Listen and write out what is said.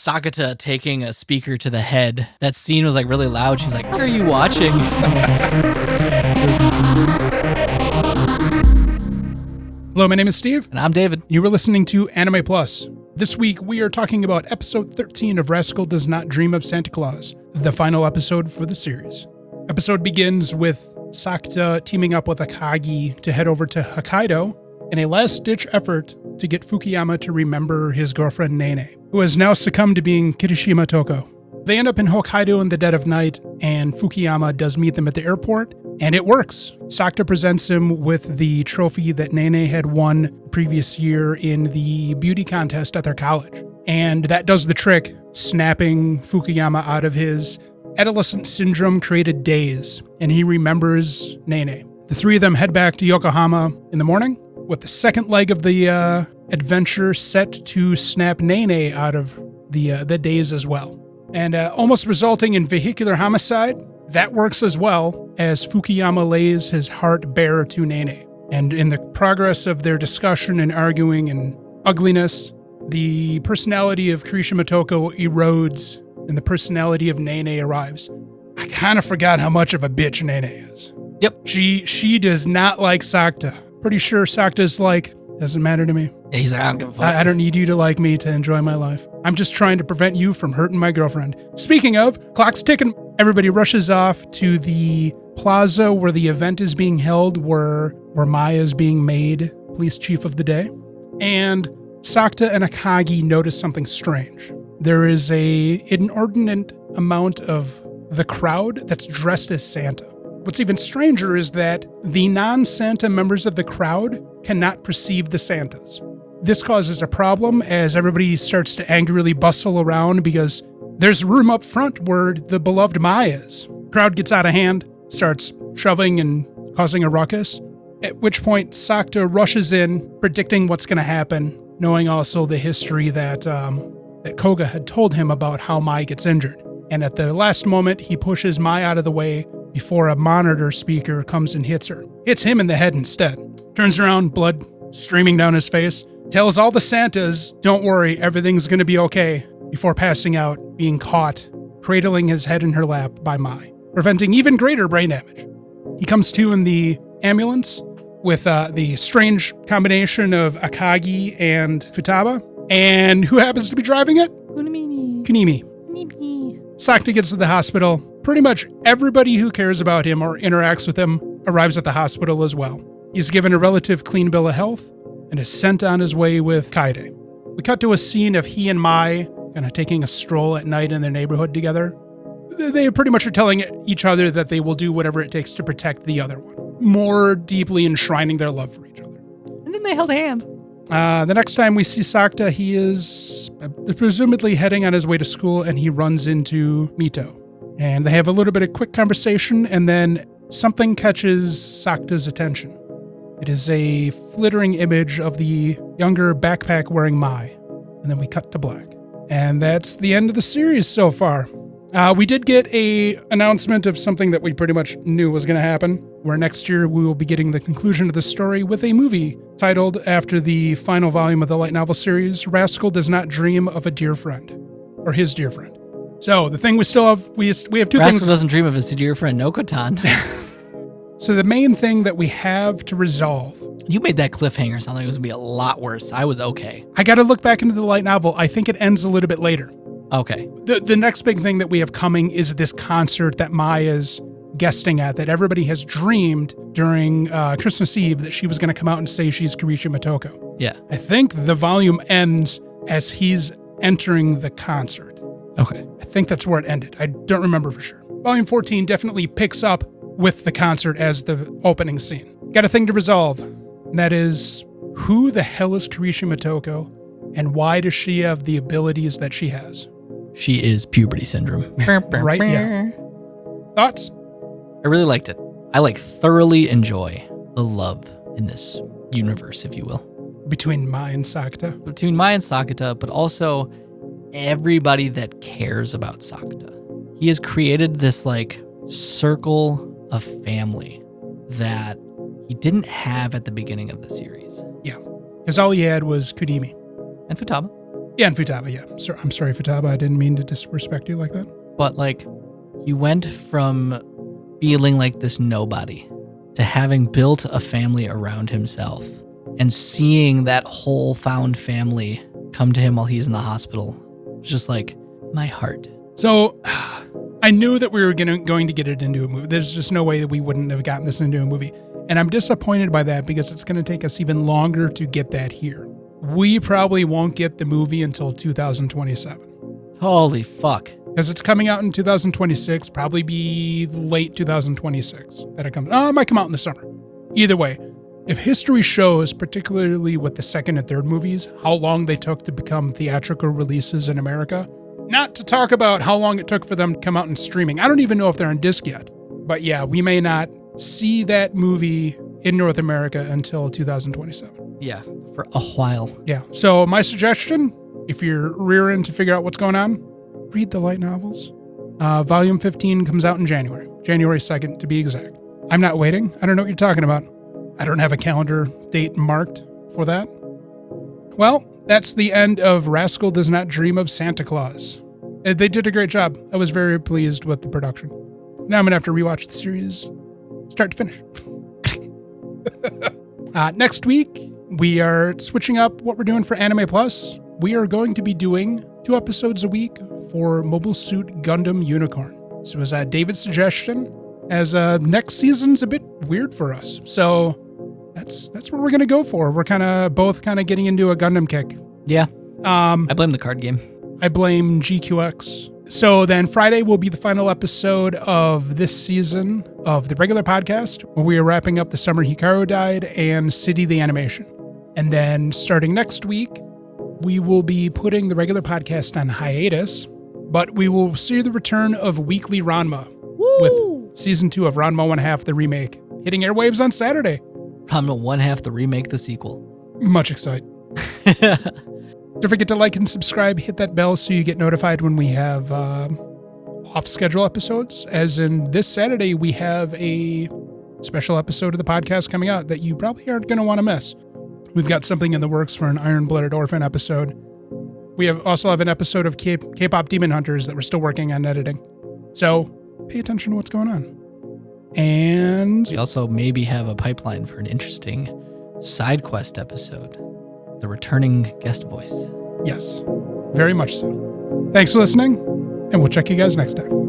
Sakata taking a speaker to the head. That scene was like really loud. She's like, "What are you watching?" Hello, my name is Steve. And I'm David. You were listening to Anime Plus. This week, we are talking about episode 13 of Rascal Does Not Dream of Santa Claus, the final episode for the series. Episode begins with Sakata teaming up with Akagi to head over to Hokkaido in a last-ditch effort to get Fukuyama to remember his girlfriend Nene, who has now succumbed to being Kirishima Toko. They end up in Hokkaido in the dead of night, and Fukuyama does meet them at the airport, and it works. Sakata presents him with the trophy that Nene had won the previous year in the beauty contest at their college. And that does the trick, snapping Fukuyama out of his adolescent syndrome-created daze, and he remembers Nene. The three of them head back to Yokohama in the morning, with the second leg of the adventure set to snap Nene out of the daze as well. And almost resulting in vehicular homicide, that works as well as Fukuyama lays his heart bare to Nene. And in the progress of their discussion and arguing and ugliness, the personality of Kirishima Toko erodes and the personality of Nene arrives. I kind of forgot how much of a bitch Nene is. Yep. She does not like Sakata. Pretty sure Sakata's like, doesn't matter to me. Yeah, he's like, I don't give a fuck. I don't need you to like me to enjoy my life. I'm just trying to prevent you from hurting my girlfriend. Speaking of, clock's ticking. Everybody rushes off to the plaza where the event is being held, where Maya is being made police chief of the day. And Sakata and Akagi notice something strange. There is an inordinate amount of the crowd that's dressed as Santa. What's even stranger is that the non-Santa members of the crowd cannot perceive the Santas. This causes a problem as everybody starts to angrily bustle around because there's room up front where the beloved Maya is. Crowd gets out of hand, starts shoving and causing a ruckus, at which point Sakata rushes in, predicting what's going to happen, knowing also the history that Koga had told him about how Mai gets injured. And at the last moment, he pushes Mai out of the way before a monitor speaker comes and hits her. Hits him in the head instead. Turns around, blood streaming down his face. Tells all the Santas, don't worry, everything's going to be okay, before passing out, being caught, cradling his head in her lap by Mai, preventing even greater brain damage. He comes to in the ambulance with the strange combination of Akagi and Futaba. And who happens to be driving it? Kunimi. Sakata gets to the hospital. Pretty much everybody who cares about him or interacts with him arrives at the hospital as well. He's given a relative clean bill of health and is sent on his way with Kaide. We cut to a scene of he and Mai kind of taking a stroll at night in their neighborhood together. They pretty much are telling each other that they will do whatever it takes to protect the other one, more deeply enshrining their love for each other. And then they held hands. The next time we see Sakata, he is presumably heading on his way to school, and he runs into Mito. And they have a little bit of quick conversation, and then something catches Sakata's attention. It is a flittering image of the younger backpack-wearing Mai. And then we cut to black. And that's the end of the series so far. We did get a announcement of something that we pretty much knew was going to happen, where next year we will be getting the conclusion of the story with a movie titled after the final volume of the light novel series, Rascal Does Not Dream of a Dear Friend, or His Dear Friend. So the thing we still have, we have two things. Rascal doesn't dream of his dear friend Nokotan. So the main thing that we have to resolve. You made that cliffhanger sound like it was going to be a lot worse. I was okay. I got to look back into the light novel. I think it ends a little bit later. Okay. The next big thing that we have coming is this concert that Maya's guesting at, that everybody has dreamed during Christmas Eve that she was going to come out and say she's Kirishima Toko. Yeah. I think the volume ends as he's entering the concert. Okay. I think that's where it ended. I don't remember for sure. Volume 14 definitely picks up with the concert as the opening scene. Got a thing to resolve, and that is, who the hell is Kirishima Toko, and why does she have the abilities that she has? She is puberty syndrome. Right, yeah. Thoughts? I really liked it. I thoroughly enjoy the love in this universe, if you will. Between Mai and Sakata? Between Mai and Sakata, but also everybody that cares about Sakata. He has created this circle of family that he didn't have at the beginning of the series. Yeah, because all he had was Kunimi. And Futaba. Yeah, and Futaba, yeah. I'm sorry, Futaba. I didn't mean to disrespect you like that. But like, he went from feeling like this nobody to having built a family around himself and seeing that whole found family come to him while he's in the hospital. It's just like, my heart. So I knew that we were going to get it into a movie. There's just no way that we wouldn't have gotten this into a movie. And I'm disappointed by that because it's going to take us even longer to get that here. We probably won't get the movie until 2027. Holy fuck. Because it's coming out in 2026, probably be late 2026 that it comes. Oh, it might come out in the summer. Either way, if history shows, particularly with the second and third movies, how long they took to become theatrical releases in America, not to talk about how long it took for them to come out in streaming. I don't even know if they're on disc yet. But yeah, we may not see that movie in North America until 2027. Yeah, for a while. Yeah. So my suggestion, if you're rearing to figure out what's going on, read the light novels. Volume 15 comes out in January 2nd to be exact. I'm not waiting. I don't know what you're talking about. I don't have a calendar date marked for that. Well, that's the end of Rascal Does Not Dream of Santa Claus. They did a great job. I was very pleased with the production. Now I'm going to have to rewatch the series start to finish. Next week, we are switching up what we're doing for Anime Plus. We are going to be doing 2 episodes a week for Mobile Suit Gundam Unicorn. So it was David's suggestion, as next season's a bit weird for us. So that's what we're going to go for. We're both getting into a Gundam kick. Yeah. I blame the card game. I blame GQX. So then Friday will be the final episode of this season of the regular podcast, where we are wrapping up the summer Hikaru died and City the Animation. And then starting next week, we will be putting the regular podcast on hiatus, but we will see the return of Weekly Ranma. Woo! With season 2 of Ranma 1/2, the remake, hitting airwaves on Saturday. Ranma 1/2, the remake, the sequel. Much excited. Don't forget to like and subscribe, hit that bell so you get notified when we have off-schedule episodes. As in this Saturday, we have a special episode of the podcast coming out that you probably aren't going to want to miss. We've got something in the works for an Iron-Blooded Orphan episode. We also have an episode of K-pop Demon Hunters that we're still working on editing. So pay attention to what's going on. And we also maybe have a pipeline for an interesting side quest episode. The returning guest voice. Yes, very much so. Thanks for listening, and we'll check you guys next time.